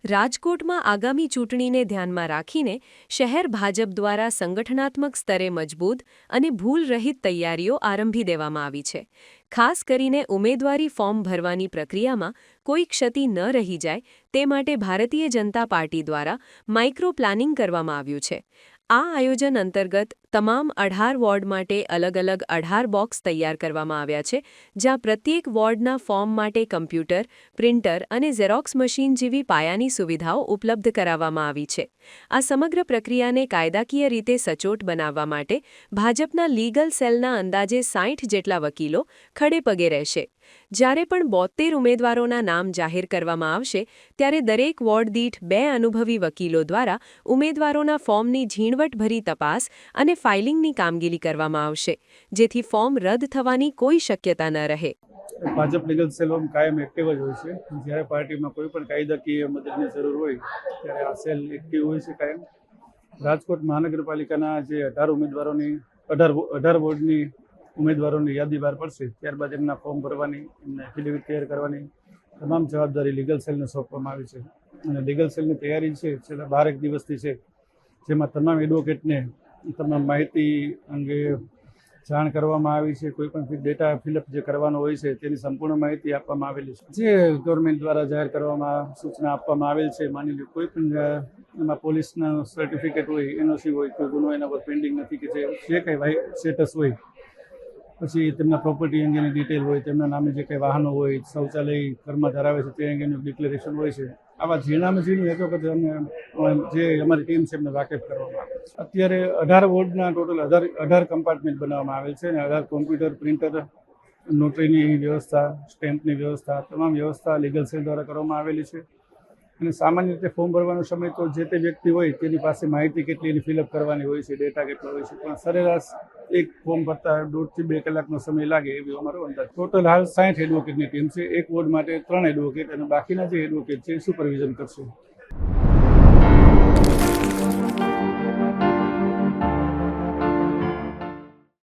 રાજકોટમાં આગામી ચૂંટણીને ધ્યાનમાં રાખીને શહેર ભાજપ દ્વારા સંગઠનાત્મક સ્તરે મજબૂત અને ભૂલરહિત તૈયારીઓ આરંભી દેવામાં આવી છે. ખાસ કરીને ઉમેદવારી ફોર્મ ભરવાની પ્રક્રિયામાં કોઈ ક્ષતિ ન રહી જાય તે માટે ભારતીય જનતા પાર્ટી દ્વારા માઇક્રો પ્લાનિંગ કરવામાં આવ્યું છે. આ આયોજન અંતર્ગત તમામ 18 વોર્ડ માટે અલગ અલગ 18 બોક્સ તૈયાર કરવામાં આવ્યા છે, જ્યાં પ્રત્યેક વોર્ડના ફોર્મ માટે કમ્પ્યુટર, પ્રિન્ટર અને ઝેરોક્સ મશીન જેવી પાયાની સુવિધાઓ ઉપલબ્ધ કરાવવામાં આવી છે. આ સમગ્ર પ્રક્રિયાને કાયદાકીય રીતે સચોટ બનાવવા માટે ભાજપના લીગલ સેલના અંદાજે 60 જેટલા વકીલો ખડેપગે રહેશે. જ્યારે પણ 72 ઉમેદવારોના નામ જાહેર કરવામાં આવશે ત્યારે દરેક વોર્ડ દીઠ 2 અનુભવી વકીલો દ્વારા ઉમેદવારોના ફોર્મની ઝીણવટભરી તપાસ અને ફાઇલિંગની કામગીરી કરવામાં આવશે, જેથી ફોર્મ રદ થવાની કોઈ શક્યતા ન રહે. ભાજપ લીગલ સેલ કાયમ એક્ટિવ જ હોય છે. જ્યારે પાર્ટીમાં કોઈ પણ કાયદાકીય મદદની જરૂર હોય ત્યારે આ સેલ એક્ટિવ હોય છે કાયમ. રાજકોટ મહાનગરપાલિકાના જે 18 ઉમેદવારોની 18 વોર્ડની ઉમેદવારોની યાદી બહાર પડશે ત્યારબાદ એમના ફોર્મ ભરવાની, એમને એફિડેવિટ તૈયાર કરવાની તમામ જવાબદારી લીગલ સેલને સોંપવામાં આવી છે. અને લીગલ સેલની તૈયારી છે છેલ્લા 12 દિવસથી છે, જેમાં તમામ એડવોકેટને તમામ માહિતી અંગે જાણ કરવામાં આવી છે. કોઈ પણ ડેટા ફિલઅપ જે કરવાનો હોય છે તેની સંપૂર્ણ માહિતી આપવામાં આવેલી છે. જે ગવર્મેન્ટ દ્વારા જાહેર કરવામાં સૂચના આપવામાં આવેલ છે, માની લો કોઈ પણ એમાં પોલીસના સર્ટિફિકેટ હોય, એનઓસી હોય, કોઈ ગુનો એના પર પેન્ડિંગ નથી કે જે કંઈ સ્ટેટસ હોય, પછી તેમના પ્રોપર્ટી અંગેની ડિટેલ હોય, તેમના નામે જે કંઈ વાહનો હોય, શૌચાલય ઘરમાં ધરાવે છે તે અંગેનું ડિક્લેરેશન હોય છે. આવા ઝીણામાં ઝીણી હકીકત જે અમારી ટીમ છે એમને વાકેફ કરવામાં આવે છે. અત્યારે 18 વોર્ડના ટોટલ 18 કમ્પાર્ટમેન્ટ બનાવવામાં આવેલ છે અને 18 કોમ્પ્યુટર, પ્રિન્ટર, નોટરીની વ્યવસ્થા, સ્ટેમ્પની વ્યવસ્થા, તમામ વ્યવસ્થા લીગલ સેલ દ્વારા કરવામાં આવેલી છે. અને સામાન્ય રીતે ફોર્મ ભરવાનો સમય તો જે તે વ્યક્તિ હોય તેની પાસે માહિતી કેટલી એની ફિલઅપ કરવાની હોય છે, ડેટા કેટલો હોય છે, પણ સરેરાશ એક ફોર્મ ભરતા 1.5 થી 2 કલાકનો સમય લાગે એવી અમારો અંદાજ. ટોટલ હાલ 60 એડવોકેટની ટીમ છે. એક વોર્ડ માટે 3 એડવોકેટ અને બાકીના જે એડવોકેટ છે એ સુપરવિઝન કરશે.